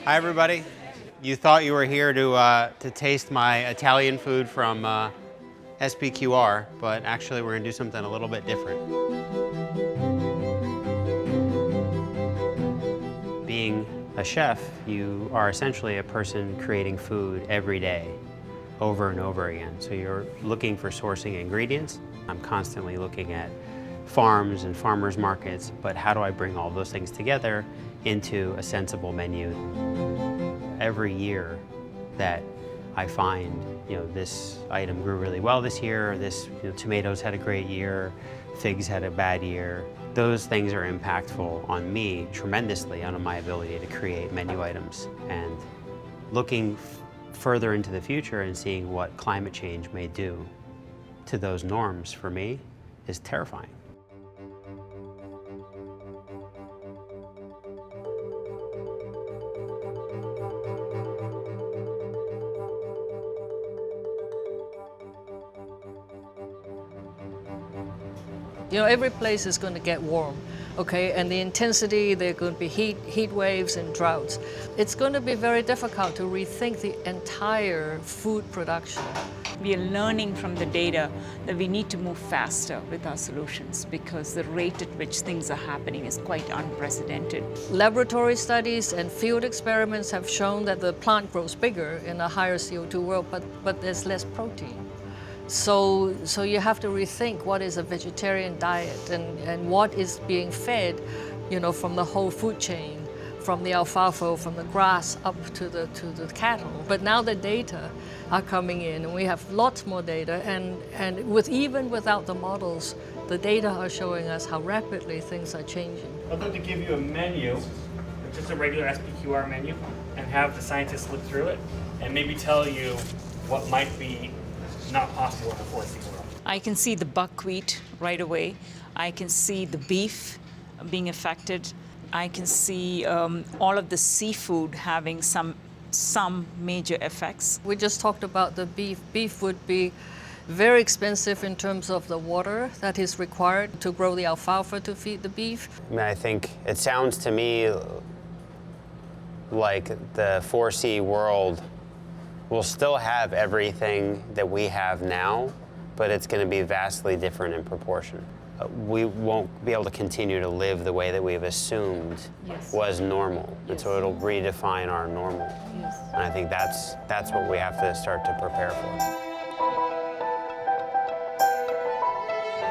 Hi, everybody. You thought you were here to taste my Italian food from SPQR, but actually we're going to do something a little bit different. Being a chef, you are essentially a person creating food every day, over and over again. So you're looking for sourcing ingredients. I'm constantly looking at farms and farmers markets, but how do I bring all those things together into a sensible menu? Every year that I find, this item grew really well this year, this, tomatoes had a great year, figs had a bad year. Those things are impactful on me tremendously on my ability to create menu items. And looking further into the future and seeing what climate change may do to those norms for me is terrifying. Every place is going to get warm, okay? And the intensity, there are going to be heat waves and droughts. It's going to be very difficult to rethink the entire food production. We are learning from the data that we need to move faster with our solutions because the rate at which things are happening is quite unprecedented. Laboratory studies and field experiments have shown that the plant grows bigger in a higher CO2 world, but there's less protein. So you have to rethink what is a vegetarian diet and what is being fed, from the whole food chain, from the alfalfa, from the grass up to the cattle. But now the data are coming in, and we have lots more data, and even without the models, the data are showing us how rapidly things are changing. I'd like to give you a menu, just a regular SPQR menu, and have the scientists look through it and maybe tell you what might be not possible in the 4C world. I can see the buckwheat right away. I can see the beef being affected. I can see all of the seafood having some major effects. We just talked about the beef. Beef would be very expensive in terms of the water that is required to grow the alfalfa to feed the beef. I think it sounds to me like the 4C world will still have everything that we have now, but it's going to be vastly different in proportion. We won't be able to continue to live the way that we've assumed was normal, and so it'll redefine our normal. And I think that's what we have to start to prepare for.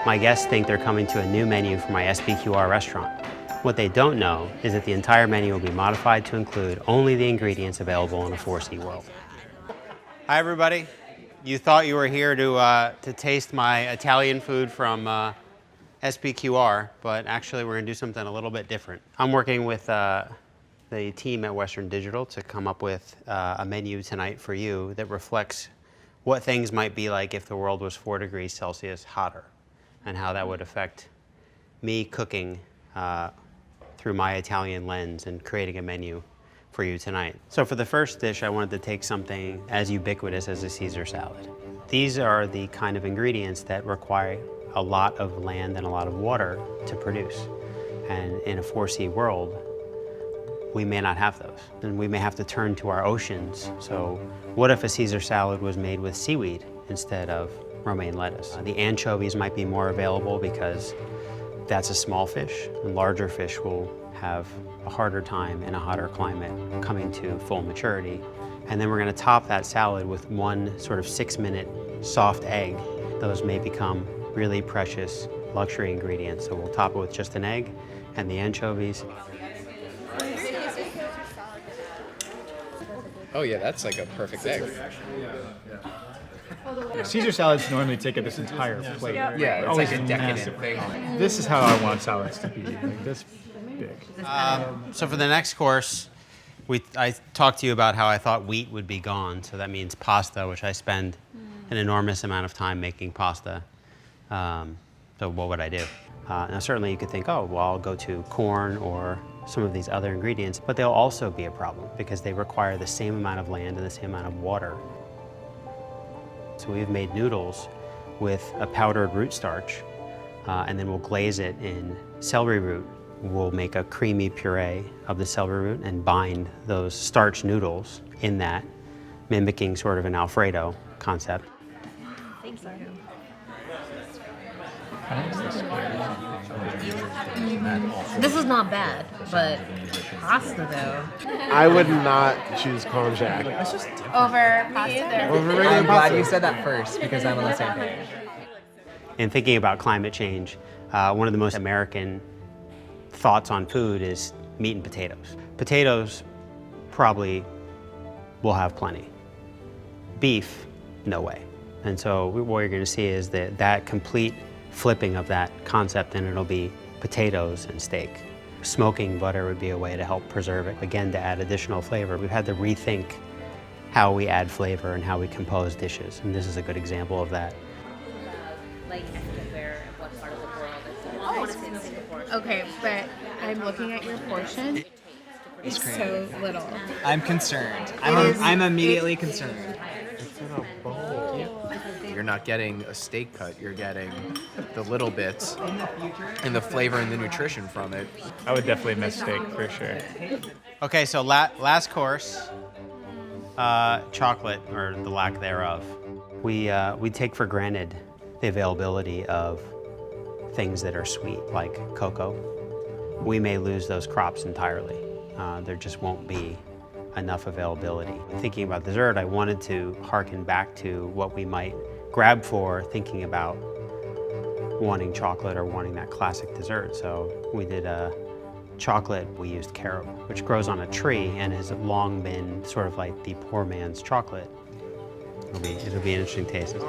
My guests think they're coming to a new menu for my SPQR restaurant. What they don't know is that the entire menu will be modified to include only the ingredients available in a 4C world. Hi, everybody. You thought you were here to taste my Italian food from SPQR, but actually we're going to do something a little bit different. I'm working with the team at Western Digital to come up with a menu tonight for you that reflects what things might be like if the world was 4 degrees Celsius hotter, and how that would affect me cooking through my Italian lens and creating a menu for you tonight. So for the first dish, I wanted to take something as ubiquitous as a Caesar salad. These are the kind of ingredients that require a lot of land and a lot of water to produce. And in a 4C world, we may not have those. And we may have to turn to our oceans. So what if a Caesar salad was made with seaweed instead of romaine lettuce? The anchovies might be more available because that's a small fish, and larger fish will have a harder time in a hotter climate coming to full maturity. And then we're going to top that salad with one sort of 6-minute soft egg. Those may become really precious luxury ingredients. So we'll top it with just an egg and the anchovies. Oh yeah, that's like a perfect egg. Caesar salads normally take up this entire plate. Right? Yeah, it's Always like a decadent massive. thing. This is how I want salads to be, like this big. So for the next course, I talked to you about how I thought wheat would be gone. So that means pasta, which I spend an enormous amount of time making pasta. So what would I do? Now certainly you could think, oh, well, I'll go to corn or some of these other ingredients, but they'll also be a problem because they require the same amount of land and the same amount of water. So we've made noodles with a powdered root starch, and then we'll glaze it in celery root we'll make a creamy puree of the celery root and bind those starch noodles in that, mimicking sort of an Alfredo concept. Thank you. This is not bad, but pasta though. I would not choose Konjac. Over pasta. Overrated I'm glad pasta. you said that first because I'm on the same page. In thinking about climate change, one of the most American thoughts on food is meat and potatoes. Potatoes probably will have plenty. Beef, no way. And so what you're gonna see is that complete flipping of that concept, and it'll be potatoes and steak. Smoking butter would be a way to help preserve it, again, to add additional flavor. We've had to rethink how we add flavor and how we compose dishes, and this is a good example of that. Like everywhere, what part of the world? I want to say Singapore. Okay, but I'm looking at your portion. It's so little. I'm concerned. I'm immediately concerned. It's in a bowl. You're not getting a steak cut. You're getting the little bits and the flavor and the nutrition from it. I would definitely miss steak for sure. Okay, so last course, chocolate, or the lack thereof. We take for granted the availability of things that are sweet, like cocoa. We may lose those crops entirely. There just won't be enough availability. Thinking about dessert, I wanted to hearken back to what we might grab for thinking about wanting chocolate or wanting that classic dessert. So we did a chocolate, we used carob, which grows on a tree and has long been sort of like the poor man's chocolate. It'll be an interesting taste. It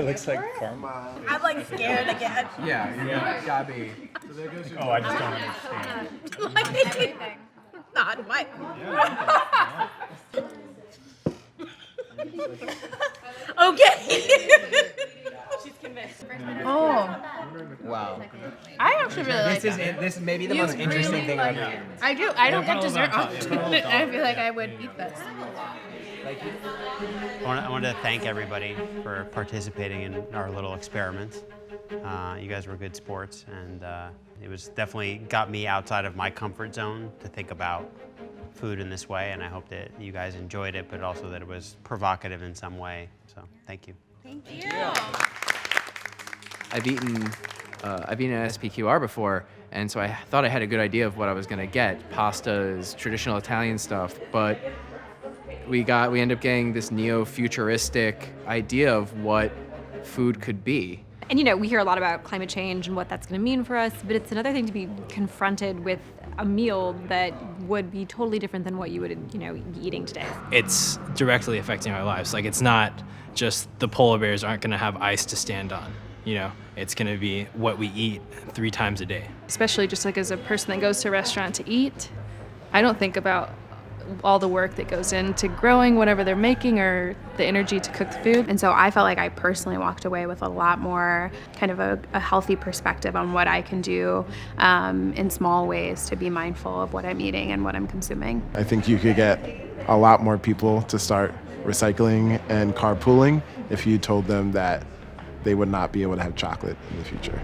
looks like caramel. I'm like scared again. Yeah, you gotta be. Oh, I just don't understand. Not what? Okay. She's convinced. Oh, Wow. I actually really like This that. is maybe the most interesting thing I've ever eaten. I do. I don't get dessert often. I feel like I would eat this. I wanted to thank everybody for participating in our little experiment. You guys were good sports, and it was definitely got me outside of my comfort zone to think about food in this way, and I hope that you guys enjoyed it, but also that it was provocative in some way. So thank you. Thank you. I've eaten at SPQR before, and so I thought I had a good idea of what I was gonna get. Pasta is traditional Italian stuff, but we end up getting this neo-futuristic idea of what food could be. And, you know, we hear a lot about climate change and what that's going to mean for us, but it's another thing to be confronted with a meal that would be totally different than what you would, you know, be eating today. It's directly affecting our lives. Like, it's not just the polar bears aren't going to have ice to stand on. You know, it's going to be what we eat 3 times a day. Especially just like as a person that goes to a restaurant to eat, I don't think about all the work that goes into growing whatever they're making or the energy to cook the food. And so I felt like I personally walked away with a lot more kind of a healthy perspective on what I can do in small ways to be mindful of what I'm eating and what I'm consuming. I think you could get a lot more people to start recycling and carpooling if you told them that they would not be able to have chocolate in the future.